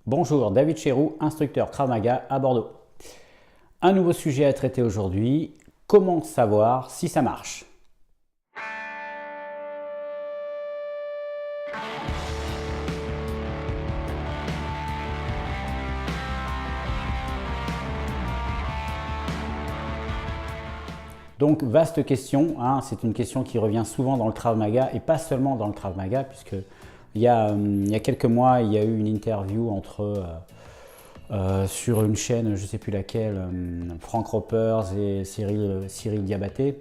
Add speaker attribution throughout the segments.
Speaker 1: Bonjour, David Chéroux, instructeur Krav Maga à Bordeaux. Un nouveau sujet à traiter aujourd'hui, comment savoir si ça marche? Donc vaste question, hein, c'est une question qui revient souvent dans le Krav Maga et pas seulement dans le Krav Maga puisque il y a quelques mois il y a eu une interview entre sur une chaîne, je ne sais plus laquelle, Frank Ropers et Cyril Diabaté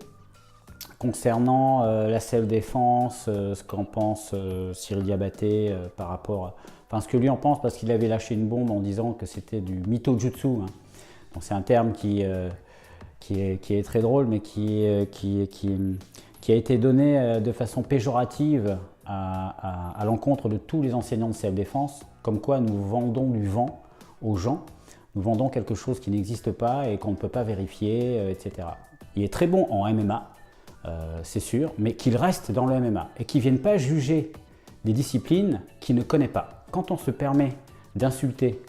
Speaker 1: concernant la self-défense, ce qu'en pense Cyril Diabaté par rapport, enfin ce que lui en pense parce qu'il avait lâché une bombe en disant que c'était du mythojutsu, hein. Donc c'est un terme qui est très drôle, mais qui a été donné de façon péjorative à l'encontre de tous les enseignants de self-défense, comme quoi nous vendons du vent aux gens, nous vendons quelque chose qui n'existe pas et qu'on ne peut pas vérifier, etc. Il est très bon en MMA, c'est sûr, mais qu'il reste dans le MMA et qu'il ne vienne pas juger des disciplines qu'il ne connaît pas. Quand on se permet d'insulter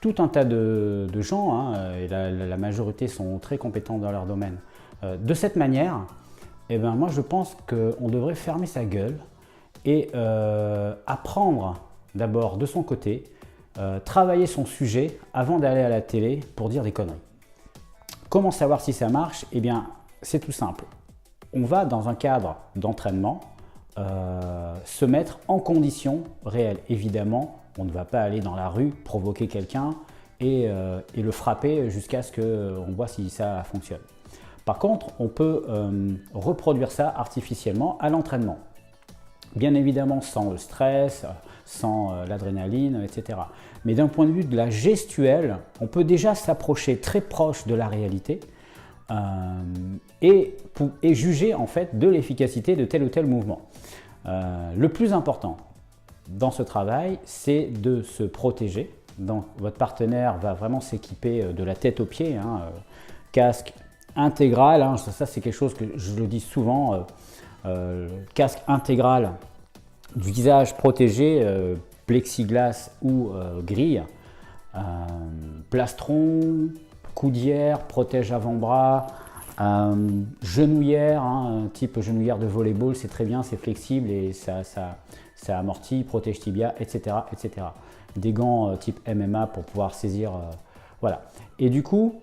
Speaker 1: tout un tas de gens, hein, et la majorité sont très compétents dans leur domaine, de cette manière, eh ben, moi je pense qu'on devrait fermer sa gueule et apprendre d'abord de son côté, travailler son sujet avant d'aller à la télé pour dire des conneries. Comment savoir si ça marche? Eh bien, c'est tout simple. On va dans un cadre d'entraînement se mettre en condition réelle. Évidemment, on ne va pas aller dans la rue provoquer quelqu'un et le frapper jusqu'à ce qu'on voit si ça fonctionne. Par contre, on peut reproduire ça artificiellement à l'entraînement. Bien évidemment sans le stress, sans l'adrénaline, etc. Mais d'un point de vue de la gestuelle, on peut déjà s'approcher très proche de la réalité et juger en fait de l'efficacité de tel ou tel mouvement. Le plus important dans ce travail, c'est de se protéger. Donc, votre partenaire va vraiment s'équiper de la tête aux pieds, hein, casque intégral, hein, ça c'est quelque chose que je le dis souvent, casque intégral du visage protégé, plexiglas ou grille, plastron, coudière, protège avant-bras, genouillère, hein, type genouillère de volleyball, c'est très bien, c'est flexible et ça amortit, protège tibia, etc. etc. Des gants type MMA pour pouvoir saisir, voilà. Et du coup,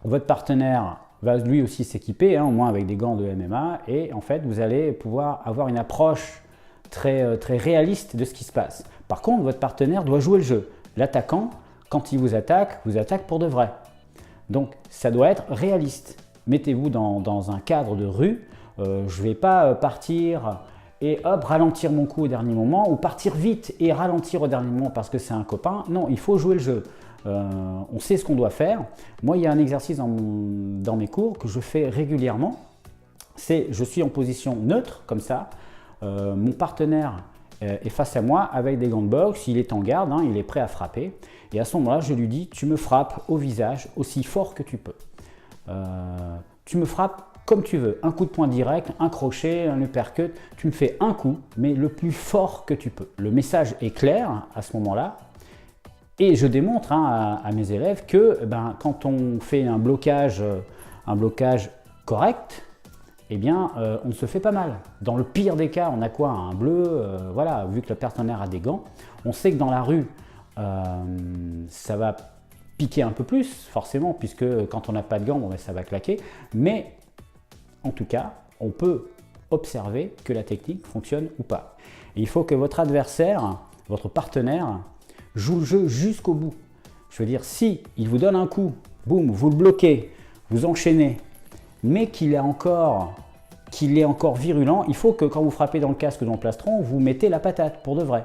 Speaker 1: votre partenaire va lui aussi s'équiper, hein, au moins avec des gants de MMA, et en fait, vous allez pouvoir avoir une approche très réaliste de ce qui se passe. Par contre, votre partenaire doit jouer le jeu. L'attaquant, quand il vous attaque pour de vrai. Donc, ça doit être réaliste. Mettez-vous dans un cadre de rue. Je ne vais pas partir et hop, ralentir mon coup au dernier moment, ou partir vite et ralentir au dernier moment parce que c'est un copain. Non, il faut jouer le jeu. On sait ce qu'on doit faire. Moi, il y a un exercice dans mes cours que je fais régulièrement. C'est, je suis en position neutre, comme ça. Mon partenaire est face à moi avec des gants de boxe. Il est en garde, hein, il est prêt à frapper. Et à ce moment-là, je lui dis, tu me frappes au visage aussi fort que tu peux. Tu me frappes comme tu veux, un coup de poing direct, un crochet, un uppercut, tu me fais un coup, mais le plus fort que tu peux. Le message est clair à ce moment-là, et je démontre, hein, à mes élèves que quand on fait un blocage correct, eh bien, on ne se fait pas mal. Dans le pire des cas, on a quoi? Un bleu, voilà, vu que le partenaire a des gants. On sait que dans la rue, ça va piquer un peu plus, forcément, puisque quand on n'a pas de gants, bon, ça va claquer, mais en tout cas, on peut observer que la technique fonctionne ou pas. Et il faut que votre adversaire, votre partenaire, joue le jeu jusqu'au bout. Je veux dire, si il vous donne un coup, boum, vous le bloquez, vous enchaînez, mais qu'il est encore virulent, il faut que quand vous frappez dans le casque ou dans le plastron, vous mettez la patate pour de vrai.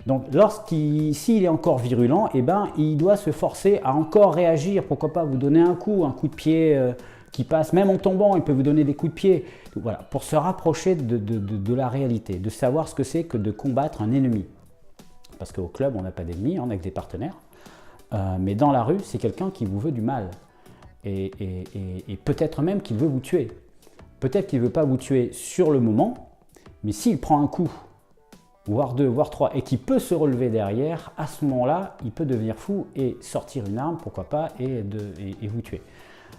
Speaker 1: Donc, s'il est encore virulent, eh ben, il doit se forcer à encore réagir. Pourquoi pas vous donner un coup de pied qui passe, même en tombant, il peut vous donner des coups de pied. Donc, voilà, pour se rapprocher de la réalité, de savoir ce que c'est que de combattre un ennemi. Parce qu'au club, on n'a pas d'ennemis, on a que des partenaires. Mais dans la rue, c'est quelqu'un qui vous veut du mal. Et peut-être même qu'il veut vous tuer. Peut-être qu'il ne veut pas vous tuer sur le moment, mais s'il prend un coup voire 2, voire 3, et qui peut se relever derrière, à ce moment-là, il peut devenir fou et sortir une arme, pourquoi pas, et vous tuer.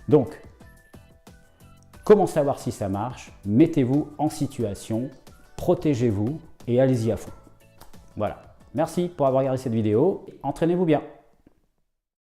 Speaker 1: Donc, comment savoir si ça marche? Mettez-vous en situation, protégez-vous et allez-y à fond. Voilà. Merci pour avoir regardé cette vidéo. Entraînez-vous bien.